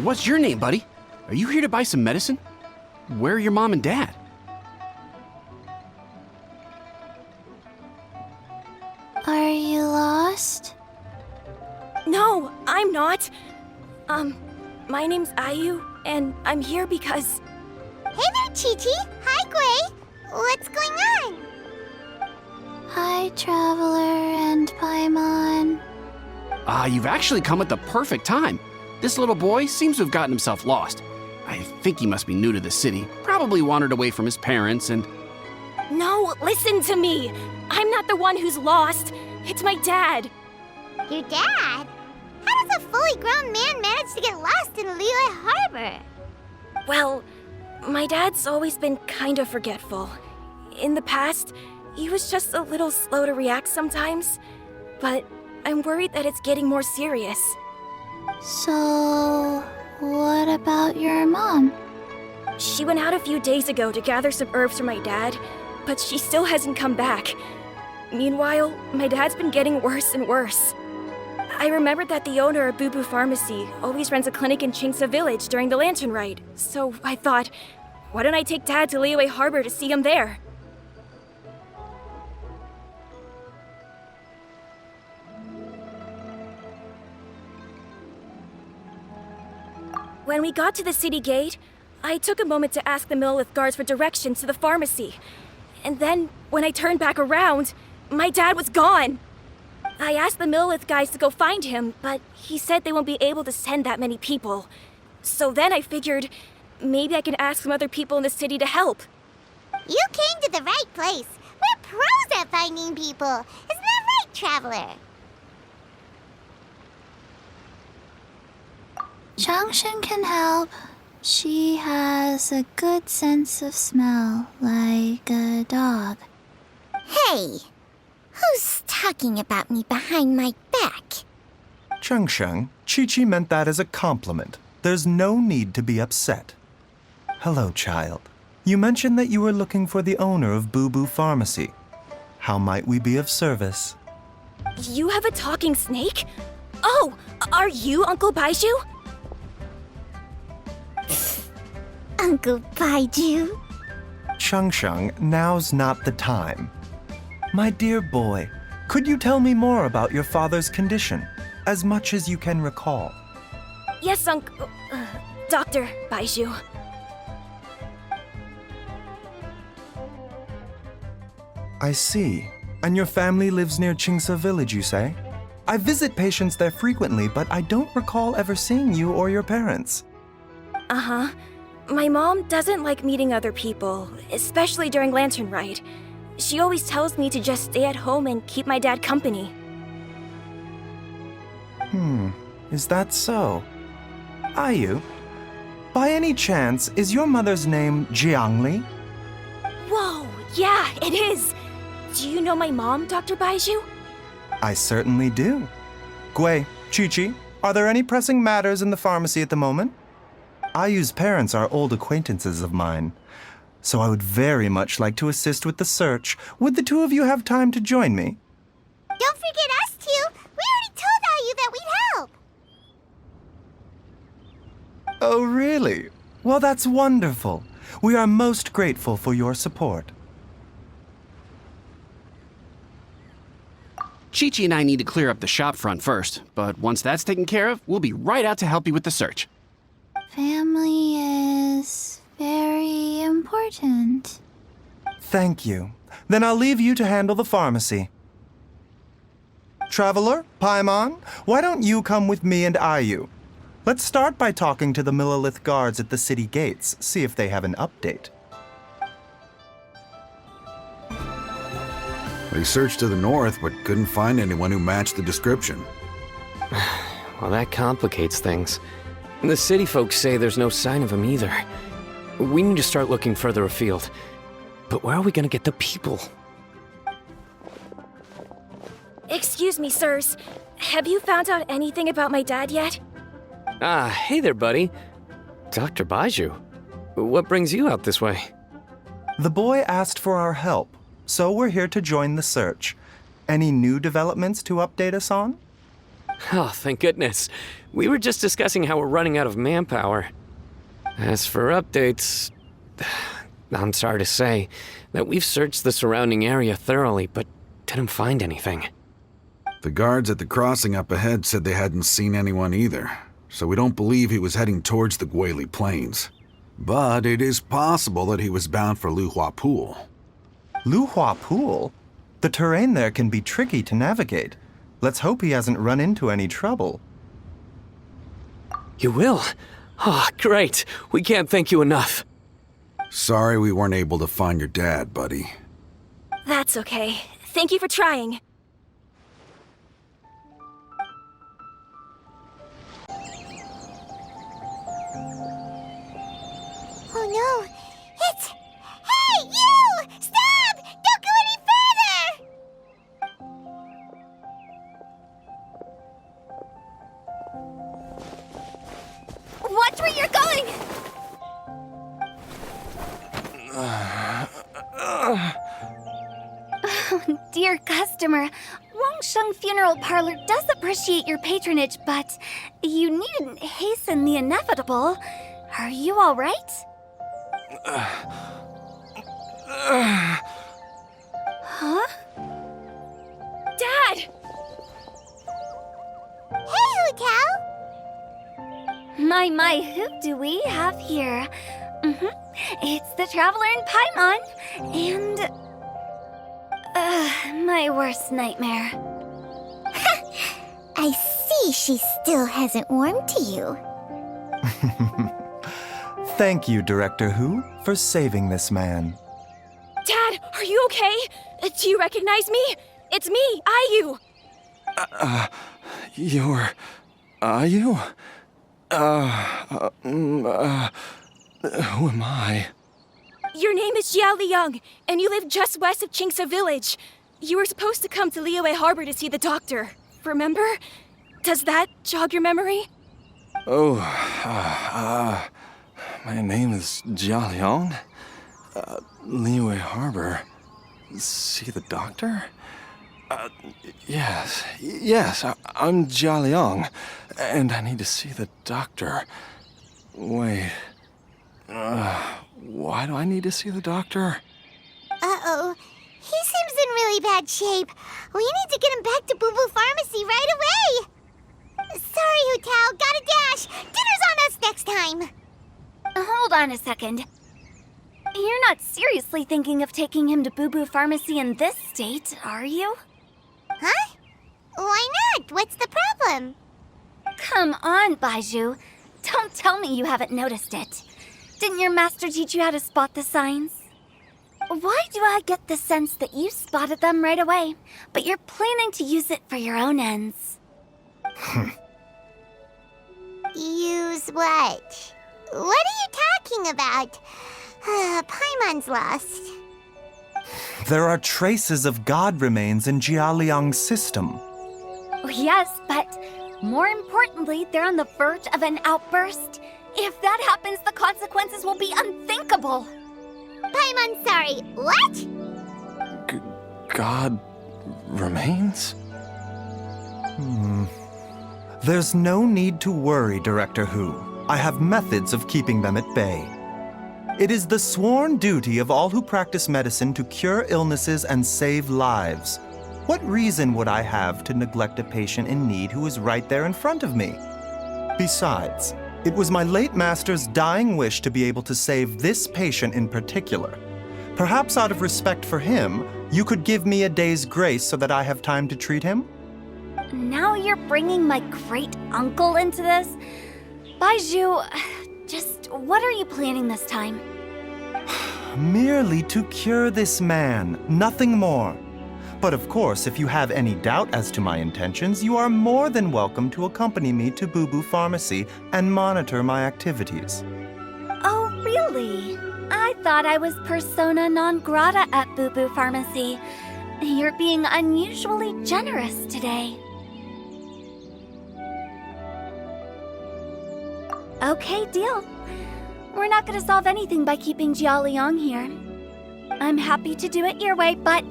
What's your name, buddy? Are you here to buy some medicine? Where are your mom and dad? Are you lost? No, I'm not. My name's Ayu, and I'm here because... Hey there, Chi-Chi. Hi, Gui. What's going on? Hi, Traveler and Paimon. You've actually come at the perfect time. This little boy seems to have gotten himself lost. I think he must be new to the city, probably wandered away from his parents and... No, listen to me. I'm not the one who's lost. It's my dad. Your dad? How does a fully grown man manage to get lost in Liyue Harbor? Well, my dad's always been kind of forgetful. In the past, he was just a little slow to react sometimes. But I'm worried that it's getting more serious. So, what about your mom? She went out a few days ago to gather some herbs for my dad, but she still hasn't come back. Meanwhile, my dad's been getting worse and worse. I remembered that the owner of Boo Pharmacy always runs a clinic in Chingsa Village during the Lantern Rite, so I thought, why don't I take Dad to Liyue Harbor to see him there? When we got to the city gate, I took a moment to ask the Millelith guards for directions to the pharmacy. And then, when I turned back around, my dad was gone. I asked the Millelith guys to go find him, but he said they won't be able to send that many people. So then I figured, maybe I can ask some other people in the city to help. You came to the right place. We're pros at finding people. Isn't that right, Traveler? Changshan can help. She has a good sense of smell, like a dog. Hey, who's talking about me behind my back? Changshan, Chi-Chi meant that as a compliment. There's no need to be upset. Hello, child. You mentioned that you were looking for the owner of Boo Pharmacy. How might we be of service? You have a talking snake? Oh, are you Uncle Baizhu? Uncle Baizhu? Changshan, now's not the time. My dear boy, could you tell me more about your father's condition, as much as you can recall? Yes, Dr. Baizhu. I see. And your family lives near Chingsa Village, you say? I visit patients there frequently, but I don't recall ever seeing you or your parents. Uh-huh. My mom doesn't like meeting other people, especially during Lantern Rite. She always tells me to just stay at home and keep my dad company. Is that so? Ayu, by any chance, is your mother's name Jiangli? Whoa, yeah, it is! Do you know my mom, Dr. Baizhu? I certainly do. Gui, Chi-Chi, are there any pressing matters in the pharmacy at the moment? Ayu's parents are old acquaintances of mine, so I would very much like to assist with the search. Would the two of you have time to join me? Don't forget us two. We already told Ayu that we'd help. Oh, really? Well, that's wonderful. We are most grateful for your support. Chi-Chi and I need to clear up the shop front first, but once that's taken care of, we'll be right out to help you with the search. Family is very important. Thank you. Then I'll leave you to handle the pharmacy. Traveler, Paimon, why don't you come with me and Ayu? Let's start by talking to the Millelith guards at the city gates, see if they have an update. They searched to the north, but couldn't find anyone who matched the description. Well, that complicates things. The city folks say there's no sign of him either. We need to start looking further afield. But where are we gonna get the people? Excuse me, sirs. Have you found out anything about my dad yet? Hey there, buddy. Dr. Baizhu. What brings you out this way? The boy asked for our help, so we're here to join the search. Any new developments to update us on? Oh, thank goodness. We were just discussing how we're running out of manpower. As for updates, I'm sorry to say that we've searched the surrounding area thoroughly, but didn't find anything. The guards at the crossing up ahead said they hadn't seen anyone either, so we don't believe he was heading towards the Guili Plains. But it is possible that he was bound for Luhua Pool. Luhua Pool? The terrain there can be tricky to navigate. Let's hope he hasn't run into any trouble. You will? Oh, great. We can't thank you enough. Sorry we weren't able to find your dad, buddy. That's okay. Thank you for trying. Oh no! It's... Hey, you! Stop! Don't go any further! Watch where you're going! Dear customer, Wangsheng Funeral Parlor does appreciate your patronage, but you needn't hasten the inevitable. Are you all right? Huh? Dad! Hey, Hutao! My, who do we have here? It's the Traveler in Paimon, and... my worst nightmare. I see she still hasn't warmed to you. Thank you, Director Hu, for saving this man. Dad, are you okay? Do you recognize me? It's me, Ayu. You're... Ayu? Who am I? Your name is Jiao Liang, and you live just west of Qingse Village. You were supposed to come to Liyue Harbor to see the doctor. Remember? Does that jog your memory? Oh, my name is Jia Liang. Liyue Harbor. See the doctor? Yes, I'm Jia Liang, and I need to see the doctor. Wait, why do I need to see the doctor? Uh-oh. He seems in really bad shape. We need to get him back to Boo Boo Pharmacy right away. Sorry, Hutao. Gotta dash. Dinner's on us next time. Hold on a second. You're not seriously thinking of taking him to Boo Boo Pharmacy in this state, are you? Huh? Why not? What's the problem? Come on, Baizhu. Don't tell me you haven't noticed it. Didn't your master teach you how to spot the signs? Why do I get the sense that you spotted them right away, but you're planning to use it for your own ends? Use what? What are you talking about? Paimon's lost. There are traces of god remains in Jia Liang's system. Yes, but more importantly, they're on the verge of an outburst. If that happens, the consequences will be unthinkable. Paimon's sorry. What? God remains? There's no need to worry, Director Hu. I have methods of keeping them at bay. It is the sworn duty of all who practice medicine to cure illnesses and save lives. What reason would I have to neglect a patient in need who is right there in front of me? Besides, it was my late master's dying wish to be able to save this patient in particular. Perhaps out of respect for him, you could give me a day's grace so that I have time to treat him? Now you're bringing my great-uncle into this? Baizhu, just what are you planning this time? Merely to cure this man, nothing more. But of course, if you have any doubt as to my intentions, you are more than welcome to accompany me to Boo Boo Pharmacy and monitor my activities. Oh, really? I thought I was persona non grata at Boo Boo Pharmacy. You're being unusually generous today. Okay, deal. We're not going to solve anything by keeping Jia Liang here. I'm happy to do it your way, but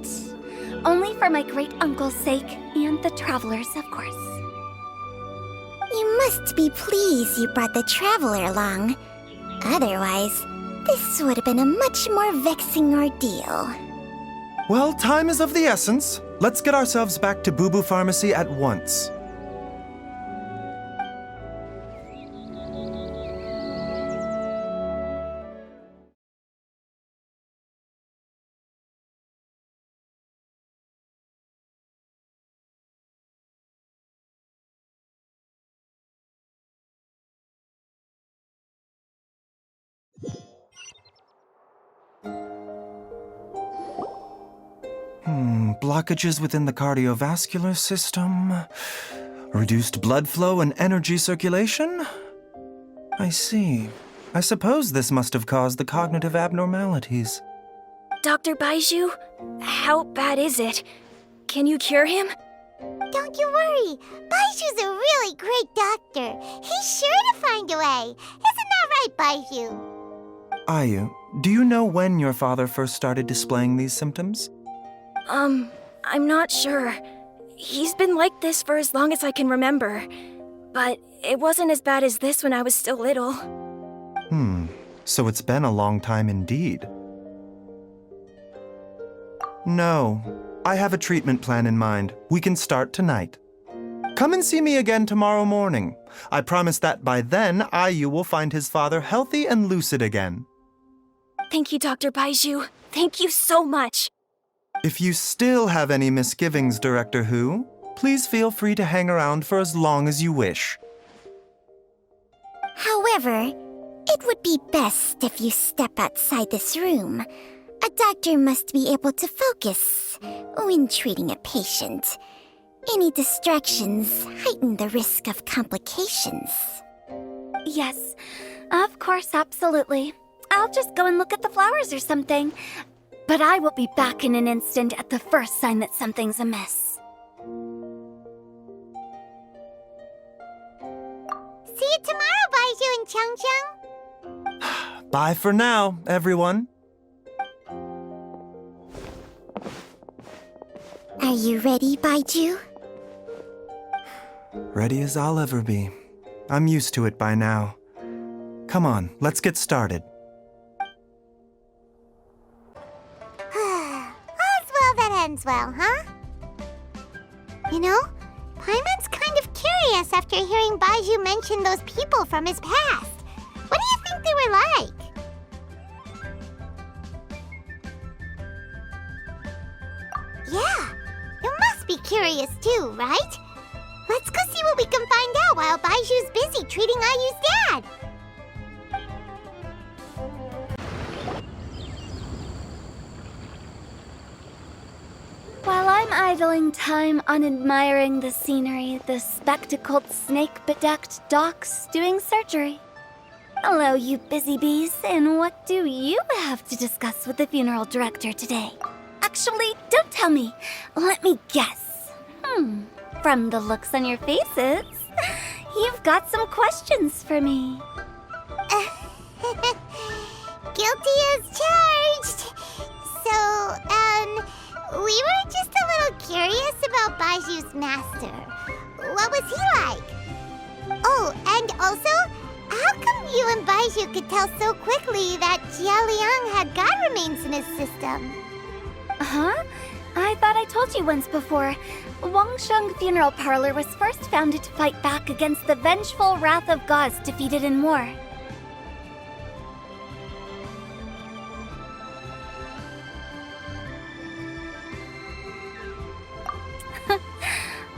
only for my great-uncle's sake and the travelers, of course. must be pleased you brought the traveler along. Otherwise, this would have been a much more vexing ordeal. Well, time is of the essence. Let's get ourselves back to Boo Boo Pharmacy at once. Blockages within the cardiovascular system, reduced blood flow and energy circulation? I see. I suppose this must have caused the cognitive abnormalities. Dr. Baizhu, how bad is it? Can you cure him? Don't you worry. Baizhu's a really great doctor. He's sure to find a way. Isn't that right, Baizhu? Ayu, do you know when your father first started displaying these symptoms? I'm not sure. He's been like this for as long as I can remember. But it wasn't as bad as this when I was still little. So it's been a long time indeed. No, I have a treatment plan in mind. We can start tonight. Come and see me again tomorrow morning. I promise that by then, Ayu will find his father healthy and lucid again. Thank you, Dr. Baizhu. Thank you so much. If you still have any misgivings, Director Hu, please feel free to hang around for as long as you wish. However, it would be best if you step outside this room. A doctor must be able to focus when treating a patient. Any distractions heighten the risk of complications. Yes, of course, absolutely. I'll just go and look at the flowers or something. But I will be back in an instant at the first sign that something's amiss. See you tomorrow, Baizhu and Changcheng. Bye for now, everyone. Are you ready, Baizhu? Ready as I'll ever be. I'm used to it by now. Come on, let's get started. All's well that ends well, huh? You know, Paimon's kind of curious after hearing Baizhu mention those people from his past. What do you think they were like? Yeah, you must be curious too, right? Let's go see what we can find out while Baizhu's busy treating Ayu's dad. While I'm idling time on admiring the scenery, the spectacled snake-bedecked docs doing surgery. Hello, you busy bees, and what do you have to discuss with the funeral director today? Actually, don't tell me. Let me guess. From the looks on your faces, you've got some questions for me. Guilty as charged. So, we were just a little curious about Baizhu's master. What was he like? Oh, and also, how come you and Baizhu could tell so quickly that Jia Liang had god remains in his system? Huh? I thought I told you once before. Wangsheng Funeral Parlor was first founded to fight back against the vengeful wrath of gods defeated in war.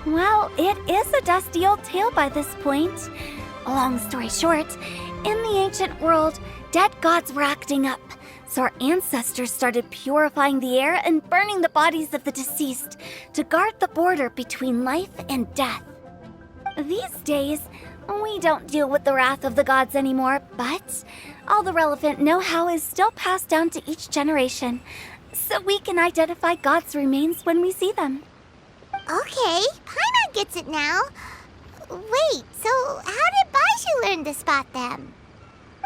Well, it is a dusty old tale by this point. Long story short, in the ancient world, dead gods were acting up, so our ancestors started purifying the air and burning the bodies of the deceased to guard the border between life and death. These days, we don't deal with the wrath of the gods anymore, but all the relevant know-how is still passed down to each generation, so we can identify gods' remains when we see them. Okay, Paimon gets it now. Wait, so how did Baizhu learn to spot them?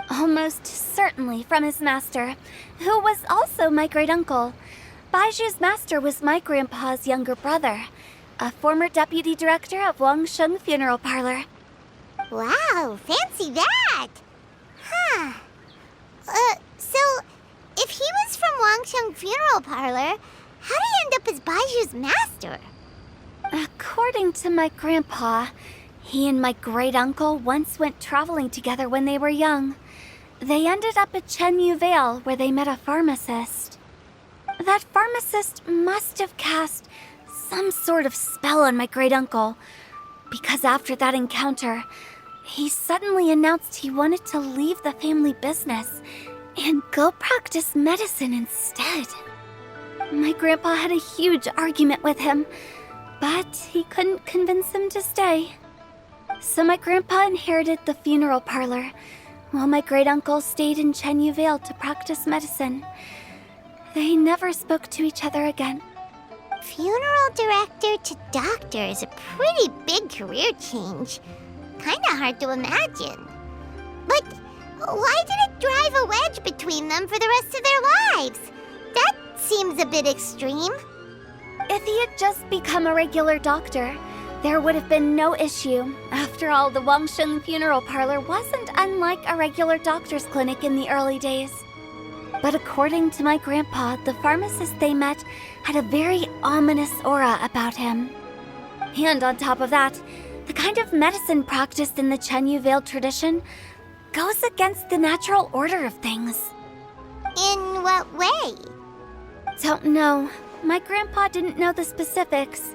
Almost certainly from his master, who was also my great-uncle. Baizhu's master was my grandpa's younger brother, a former deputy director of Wangsheng Funeral Parlor. Wow, fancy that! Huh. So, if he was from Wangsheng Funeral Parlor, how did he end up as Baizhu's master? According to my grandpa, he and my great-uncle once went traveling together when they were young. They ended up at Chenyu Vale, where they met a pharmacist. That pharmacist must have cast some sort of spell on my great-uncle, because after that encounter, he suddenly announced he wanted to leave the family business and go practice medicine instead. My grandpa had a huge argument with him, but he couldn't convince him to stay. So my grandpa inherited the funeral parlor, while my great-uncle stayed in Chenyu Vale to practice medicine. They never spoke to each other again. Funeral director to doctor is a pretty big career change. Kinda hard to imagine. But why did it drive a wedge between them for the rest of their lives? That seems a bit extreme. If he had just become a regular doctor, there would have been no issue. After all, the Wangsheng Funeral Parlor wasn't unlike a regular doctor's clinic in the early days. But according to my grandpa, the pharmacist they met had a very ominous aura about him. And on top of that, the kind of medicine practiced in the Chenyu Vale tradition goes against the natural order of things. In what way? Don't know. My grandpa didn't know the specifics.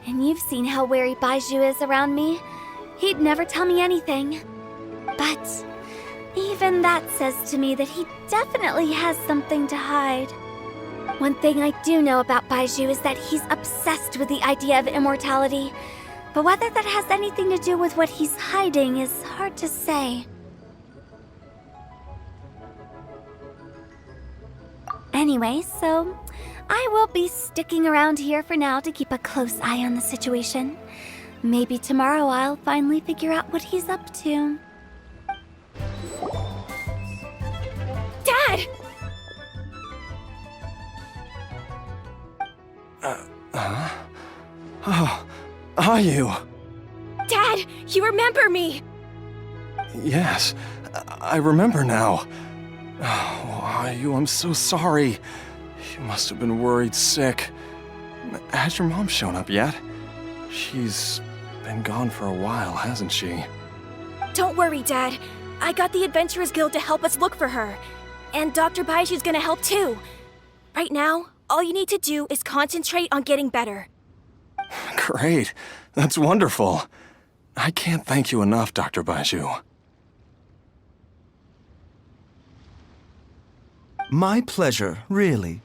And you've seen how wary Baizhu is around me. He'd never tell me anything. But even that says to me that he definitely has something to hide. One thing I do know about Baizhu is that he's obsessed with the idea of immortality. But whether that has anything to do with what he's hiding is hard to say. Anyway, so I will be sticking around here for now to keep a close eye on the situation. Maybe tomorrow I'll finally figure out what he's up to. Dad! Oh, are you? Dad, you remember me! Yes, I remember now. Oh, Ayu, I'm so sorry. You must have been worried sick. Has your mom shown up yet? She's been gone for a while, hasn't she? Don't worry, Dad. I got the Adventurers Guild to help us look for her. And Dr. Baizhu's gonna help too. Right now, all you need to do is concentrate on getting better. Great. That's wonderful. I can't thank you enough, Dr. Baizhu. My pleasure, really.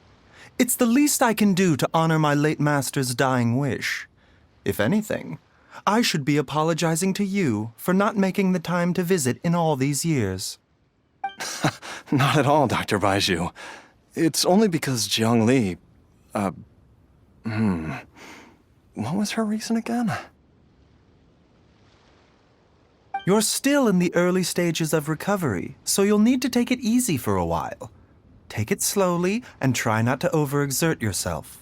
It's the least I can do to honor my late master's dying wish. If anything, I should be apologizing to you for not making the time to visit in all these years. Not at all, Dr. Baizhu. It's only because Jiang Li... What was her reason again? You're still in the early stages of recovery, so you'll need to take it easy for a while. Take it slowly and try not to overexert yourself.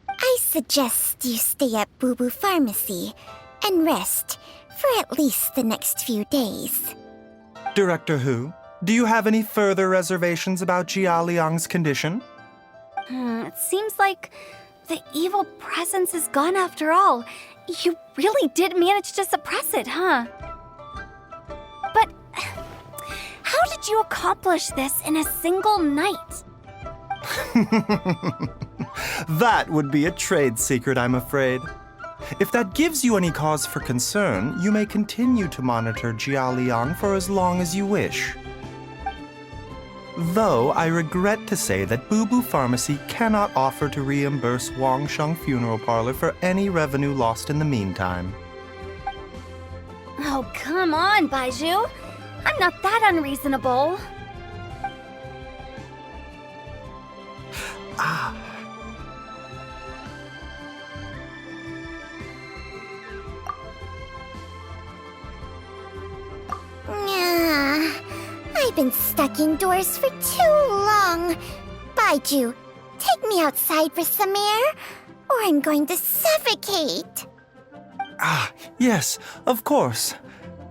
I suggest you stay at Boo Boo Pharmacy and rest for at least the next few days. Director Hu, do you have any further reservations about Jia Liang's condition? It seems like the evil presence is gone after all. You really did manage to suppress it, huh? But how did you accomplish this in a single night? That would be a trade secret, I'm afraid. If that gives you any cause for concern, you may continue to monitor Jia Liang for as long as you wish. Though I regret to say that Boo Boo Pharmacy cannot offer to reimburse Wangsheng Funeral Parlor for any revenue lost in the meantime. Oh, come on, Baizhu. I'm not that unreasonable. I've been stuck indoors for too long. Baizhu, take me outside for some air, or I'm going to suffocate. Yes, of course.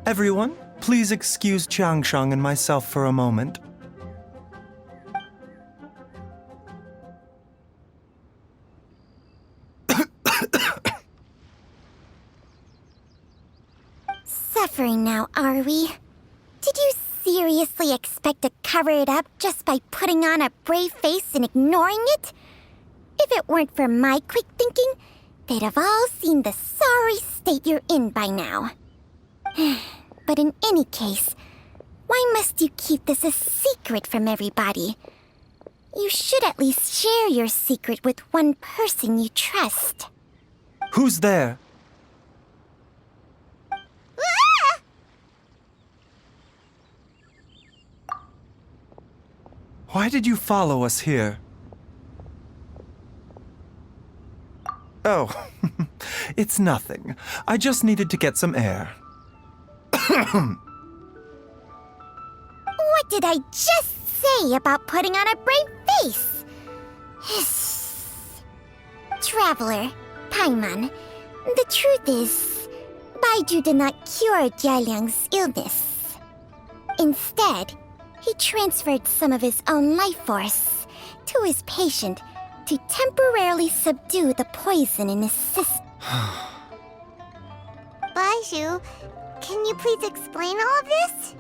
Everyone, please excuse Qiangsheng and myself for a moment. Suffering now, are we? Did you seriously expect to cover it up just by putting on a brave face and ignoring it? If it weren't for my quick thinking, they'd have all seen the sorry state you're in by now. But in any case, why must you keep this a secret from everybody? You should at least share your secret with one person you trust. Who's there? Ah! Why did you follow us here? Oh, it's nothing. I just needed to get some air. What did I just say about putting on a brave face? Traveler, Paimon, the truth is, Baizhu did not cure Jialiang's illness. Instead, he transferred some of his own life force to his patient to temporarily subdue the poison in his system. Baizhu, can you please explain all of this?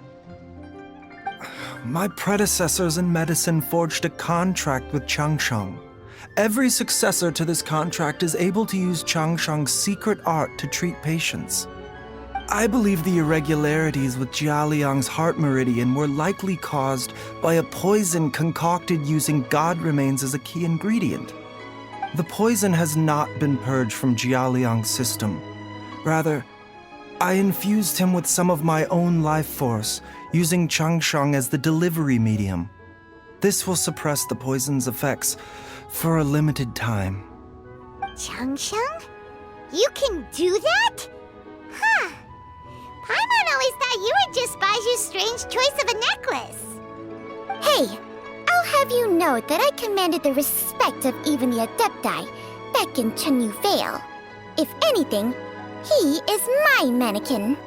My predecessors in medicine forged a contract with Qiangsheng. Every successor to this contract is able to use Qiangsheng's secret art to treat patients. I believe the irregularities with Jialiang's heart meridian were likely caused by a poison concocted using god remains as a key ingredient. The poison has not been purged from Jialiang's system. Rather, I infused him with some of my own life force, using Qiangsheng as the delivery medium. This will suppress the poison's effects for a limited time. Qiangsheng? You can do that? Huh. Paimon always thought you were just Baiju's strange choice of a necklace. Hey, I'll have you know that I commanded the respect of even the Adepti back in Chenyu Vale. If anything, he is my mannequin.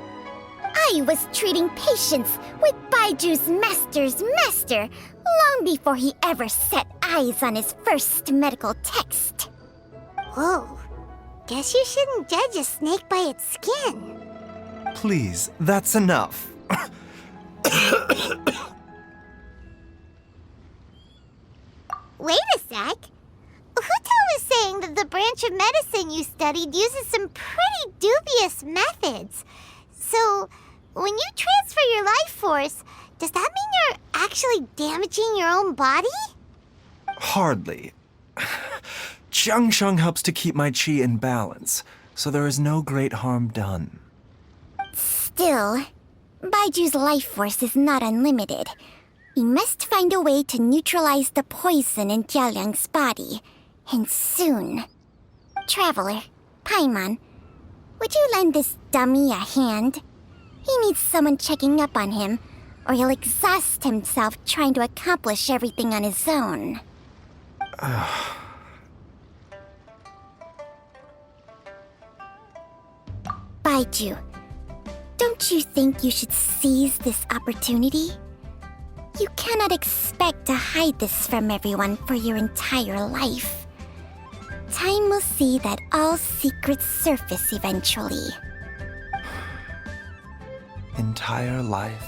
I was treating patients with Baiju's master's master long before he ever set eyes on his first medical text. Whoa. Guess you shouldn't judge a snake by its skin. Please, that's enough. Wait a sec. Huto was saying that the branch of medicine you studied uses some pretty dubious methods. So, when you transfer your life force, does that mean you're actually damaging your own body? Hardly. Qiangsheng helps to keep my qi in balance, so there is no great harm done. Still, Baiju's life force is not unlimited. We must find a way to neutralize the poison in Jialiang's body, and soon. Traveler, Paimon, would you lend this dummy a hand? He needs someone checking up on him, or he'll exhaust himself trying to accomplish everything on his own. Baizhu, don't you think you should seize this opportunity? You cannot expect to hide this from everyone for your entire life. Time will see that all secrets surface eventually. Entire life.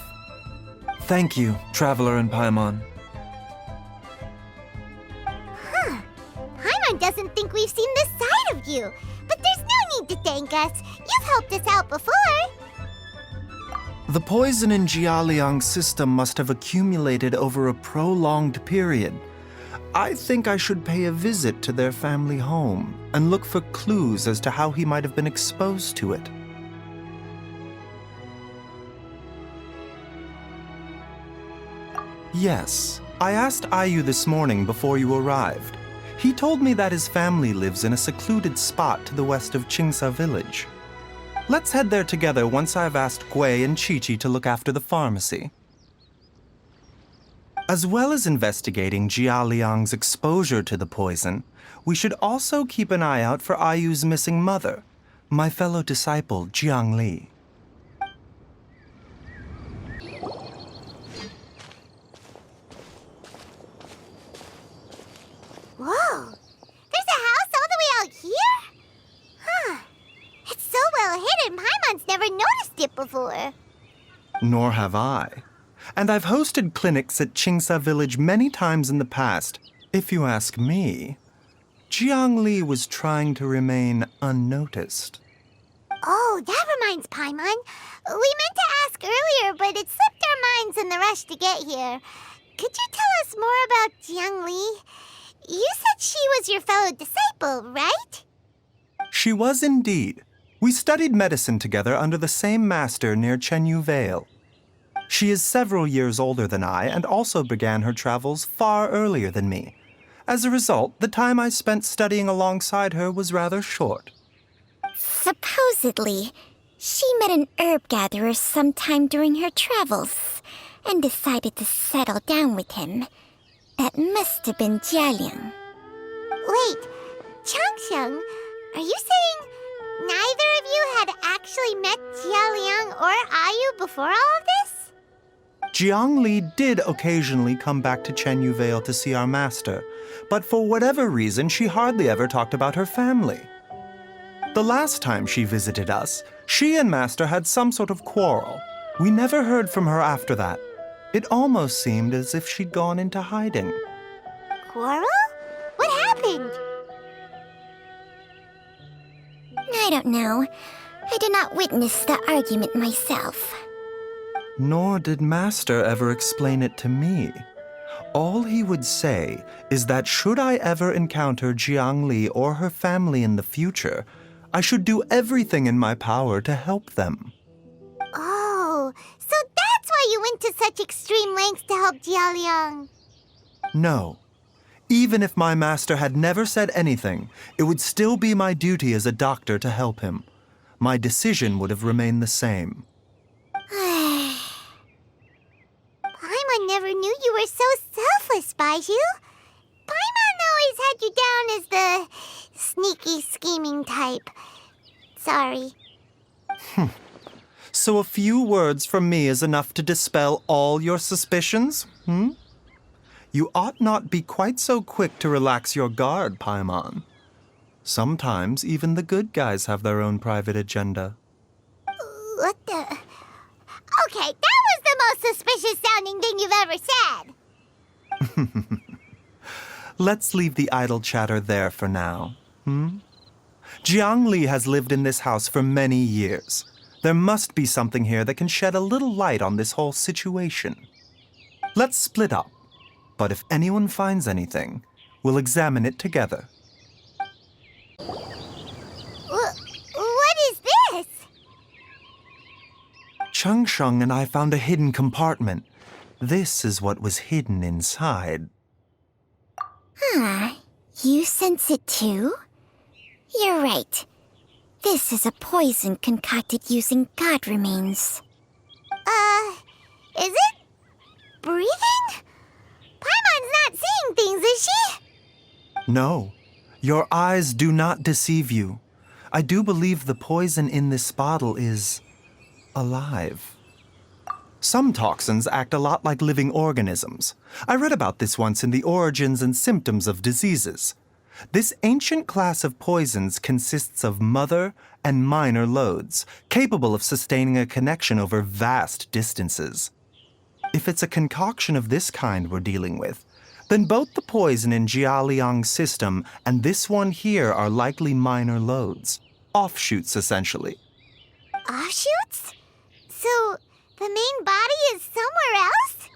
Thank you, Traveler and Paimon. Paimon doesn't think we've seen this side of you, but there's no need to thank us. You've helped us out before. The poison in Jialiang's system must have accumulated over a prolonged period. I think I should pay a visit to their family home and look for clues as to how he might have been exposed to it. Yes, I asked Ayu this morning before you arrived. He told me that his family lives in a secluded spot to the west of Qingsa village. Let's head there together once I've asked Gui and Chi-Chi to look after the pharmacy. As well as investigating Jialiang's exposure to the poison, we should also keep an eye out for Ayu's missing mother, my fellow disciple Jiang Li. used it before. Nor have I. And I've hosted clinics at Qingsa Village many times in the past. If you ask me, Jiangli was trying to remain unnoticed. Oh, that reminds Paimon. We meant to ask earlier, but it slipped our minds in the rush to get here. Could you tell us more about Jiang Li? You said she was your fellow disciple, right? She was indeed. We studied medicine together under the same master near Chenyu Vale. She is several years older than I and also began her travels far earlier than me. As a result, the time I spent studying alongside her was rather short. Supposedly, she met an herb gatherer sometime during her travels and decided to settle down with him. That must have been Jialiang. Wait, Changsheng, are you saying neither of you had actually met Jialiang or Ayu before all of this? Jiang Li did occasionally come back to Chenyu Vale to see our master, but for whatever reason, she hardly ever talked about her family. The last time she visited us, she and Master had some sort of quarrel. We never heard from her after that. It almost seemed as if she'd gone into hiding. Quarrel? What happened? I don't know. I did not witness the argument myself. Nor did Master ever explain it to me. All he would say is that should I ever encounter Jiang Li or her family in the future, I should do everything in my power to help them. Oh, so that's why you went to such extreme lengths to help Jialiang. No. Even if my master had never said anything, it would still be my duty as a doctor to help him. My decision would have remained the same. Paimon never knew you were so selfless, Baizhu. Paimon always had you down as the sneaky, scheming type. Sorry. So a few words from me is enough to dispel all your suspicions, You ought not be quite so quick to relax your guard, Paimon. Sometimes even the good guys have their own private agenda. What the... Okay, that was the most suspicious-sounding thing you've ever said. Let's leave the idle chatter there for now, Jiang Li has lived in this house for many years. There must be something here that can shed a little light on this whole situation. Let's split up, but if anyone finds anything, we'll examine it together. What is this? Changsheng and I found a hidden compartment. This is what was hidden inside. You sense it too? You're right. This is a poison concocted using god remains. Is it breathing? Paimon's not seeing things, is she? No, your eyes do not deceive you. I do believe the poison in this bottle is alive. Some toxins act a lot like living organisms. I read about this once in The Origins and Symptoms of Diseases. This ancient class of poisons consists of mother and minor loads, capable of sustaining a connection over vast distances. If it's a concoction of this kind we're dealing with, then both the poison in Jialiang's system and this one here are likely minor loads. Offshoots, essentially. Offshoots? So, the main body is somewhere else?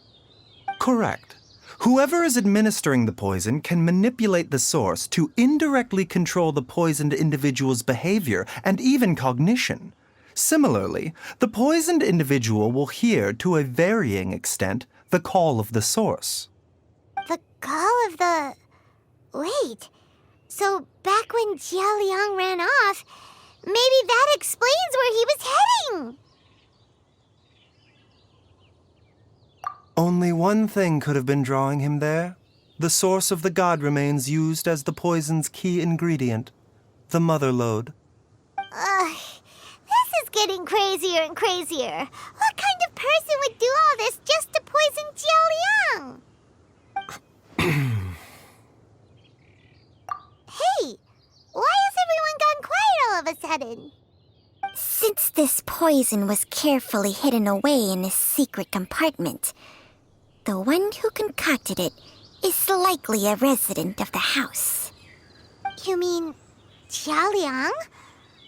Correct. Whoever is administering the poison can manipulate the source to indirectly control the poisoned individual's behavior and even cognition. Similarly, the poisoned individual will hear, to a varying extent, the call of the source. The call of the... Wait. So, back when Jialiang ran off, maybe that explains where he was heading! Only one thing could have been drawing him there. The source of the god remains used as the poison's key ingredient, the mother lode. This is getting crazier and crazier. What kind of person would do all this just to poison Jialiang? Hey, why has everyone gone quiet all of a sudden? Since this poison was carefully hidden away in this secret compartment, the one who concocted it is likely a resident of the house. You mean Jialiang?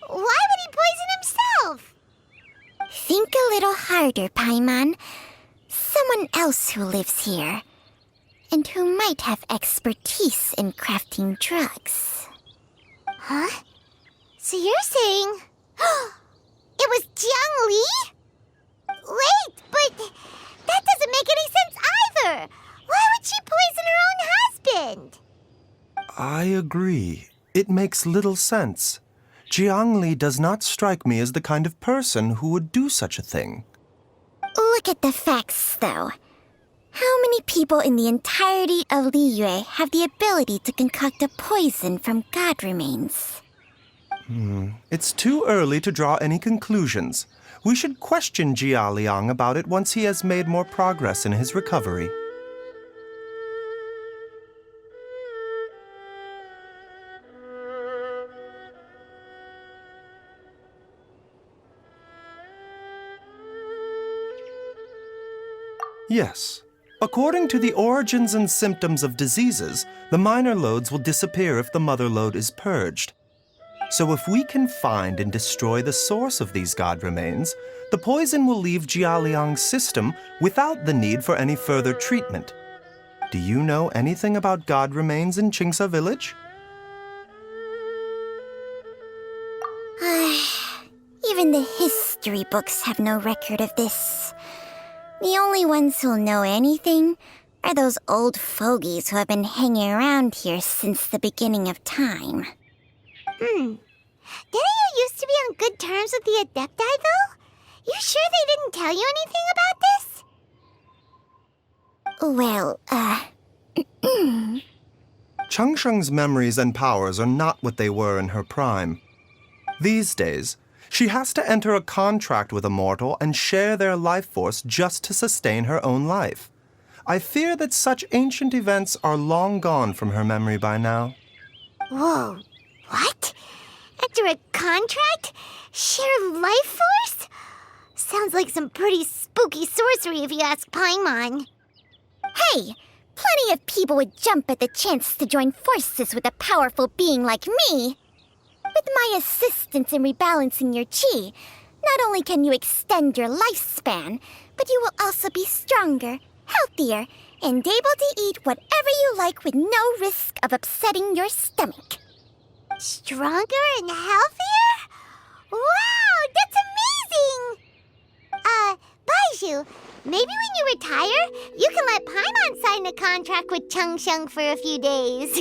Why would he poison himself? Think a little harder, Paimon. Someone else who lives here, and who might have expertise in crafting drugs. Huh? So you're saying... it was Jiang Li? Wait, but that doesn't make any sense either! Why would she poison her own husband? I agree. It makes little sense. Jiang Li does not strike me as the kind of person who would do such a thing. Look at the facts, though. How many people in the entirety of Liyue have the ability to concoct a poison from god remains? It's too early to draw any conclusions. We should question Jia Liang about it once he has made more progress in his recovery. Yes. According to the origins and symptoms of diseases, the minor loads will disappear if the mother load is purged. So if we can find and destroy the source of these god remains, the poison will leave Jialiang's system without the need for any further treatment. Do you know anything about god remains in Qingsa village? Even the history books have no record of this. The only ones who'll know anything are those old fogies who have been hanging around here since the beginning of time. Didn't you used to be on good terms with the Adepti, though? You sure they didn't tell you anything about this? Well, Changsheng's memories and powers are not what they were in her prime. These days, she has to enter a contract with a mortal and share their life force just to sustain her own life. I fear that such ancient events are long gone from her memory by now. Whoa, what? After a contract? Share life force? Sounds like some pretty spooky sorcery if you ask Paimon. hey, plenty of people would jump at the chance to join forces with a powerful being like me. With my assistance in rebalancing your chi, not only can you extend your lifespan, but you will also be stronger, healthier, and able to eat whatever you like with no risk of upsetting your stomach. Stronger and healthier? Wow, that's amazing! Baizhu, maybe when you retire, you can let Paimon sign a contract with Changsheng for a few days.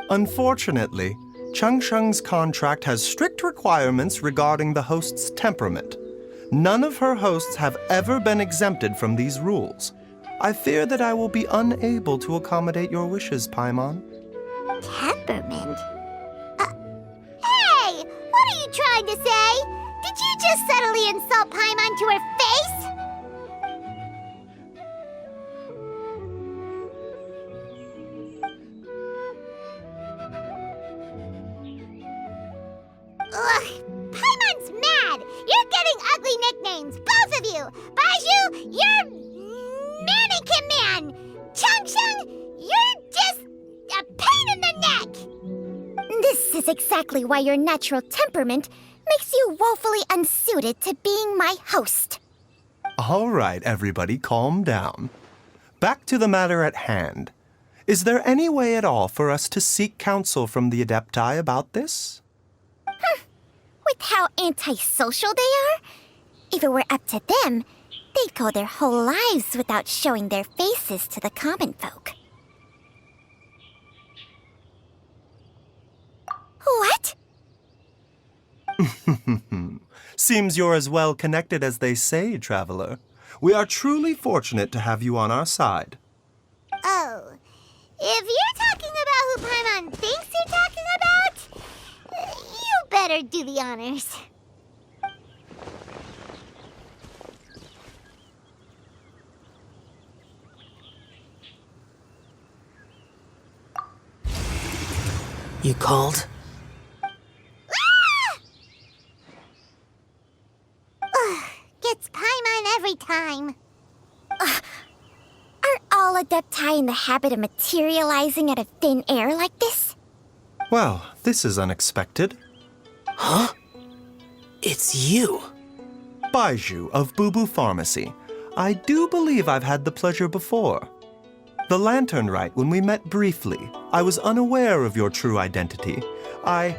Unfortunately, Changsheng's contract has strict requirements regarding the host's temperament. None of her hosts have ever been exempted from these rules. I fear that I will be unable to accommodate your wishes, Paimon. Temperament? Hey! What are you trying to say? Did you just subtly insult Paimon to her face? Ugh! Paimon's mad! You're getting ugly nicknames, both of you! Baizhu, you're Mannequin Man! Changsheng, you're just a pain in the neck! This is exactly why your natural temperament makes you woefully unsuited to being my host. All right, everybody, calm down. Back to the matter at hand. Is there any way at all for us to seek counsel from the Adepti about this? With how antisocial they are, if it were up to them, they'd go their whole lives without showing their faces to the common folk. What? Seems you're as well connected as they say, traveler. We are truly fortunate to have you on our side. Oh, if you're talking about who Paimon thinks you're talking about, you better do the honors. You called? time. Are all Adepti in the habit of materializing out of thin air like this? Well, this is unexpected. Huh? It's you. Baizhu of Boo Pharmacy. I do believe I've had the pleasure before. The Lantern Rite, when we met briefly, I was unaware of your true identity. I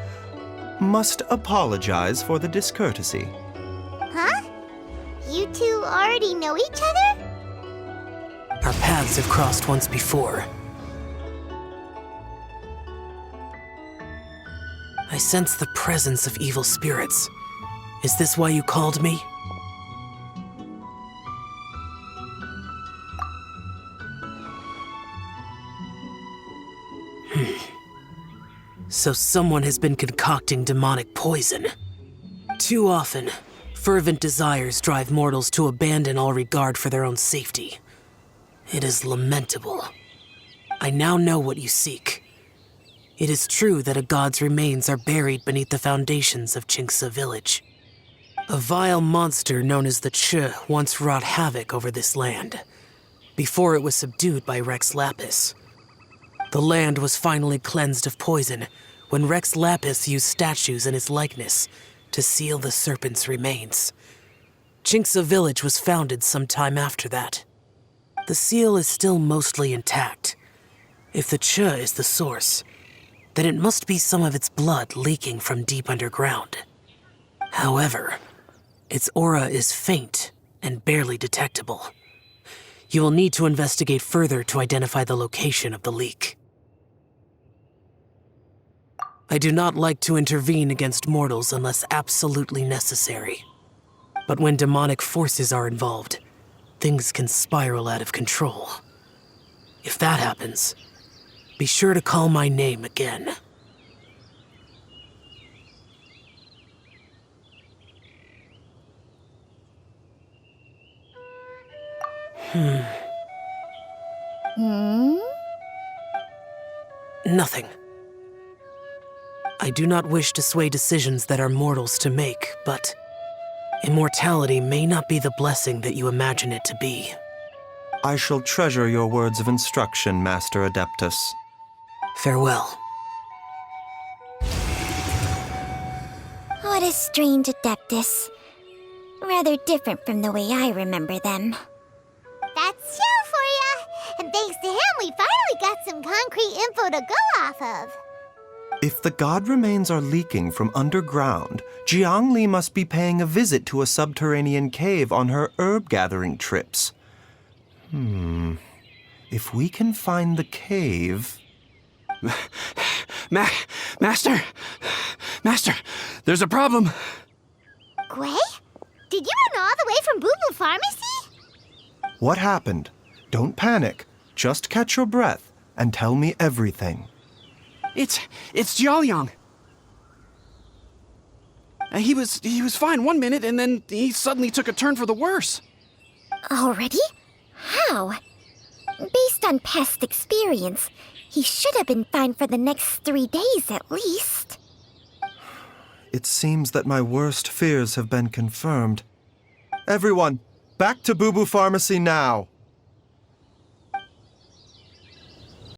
must apologize for the discourtesy. Huh? You two already know each other? Our paths have crossed once before. I sense the presence of evil spirits. Is this why you called me? So someone has been concocting demonic poison. Too often, fervent desires drive mortals to abandon all regard for their own safety. It is lamentable. I now know what you seek. It is true that a god's remains are buried beneath the foundations of Qingce village. A vile monster known as the Che once wrought havoc over this land, before it was subdued by Rex Lapis. The land was finally cleansed of poison when Rex Lapis used statues in his likeness to seal the serpent's remains. Qingce village was founded some time after that. The seal is still mostly intact. If the Che is the source, then it must be some of its blood leaking from deep underground. However, its aura is faint and barely detectable. You will need to investigate further to identify the location of the leak. I do not like to intervene against mortals unless absolutely necessary. But when demonic forces are involved, things can spiral out of control. If that happens, be sure to call my name again. Nothing. I do not wish to sway decisions that are mortals to make, but immortality may not be the blessing that you imagine it to be. I shall treasure your words of instruction, Master Adeptus. Farewell. What a strange Adeptus. Rather different from the way I remember them. That's Xiao for ya! And thanks to him, we finally got some concrete info to go off of. If the god remains are leaking from underground, Jiangli must be paying a visit to a subterranean cave on her herb-gathering trips. If we can find the cave... Master! Master, there's a problem. Gui? Did you run all the way from Boo Boo Pharmacy? What happened? Don't panic. Just catch your breath and tell me everything. It's Jiaoliang. He was fine one minute, and then he suddenly took a turn for the worse. Already? How? Based on past experience, he should have been fine for the next 3 days at least. It seems that my worst fears have been confirmed. Everyone, back to Boo Boo Pharmacy now!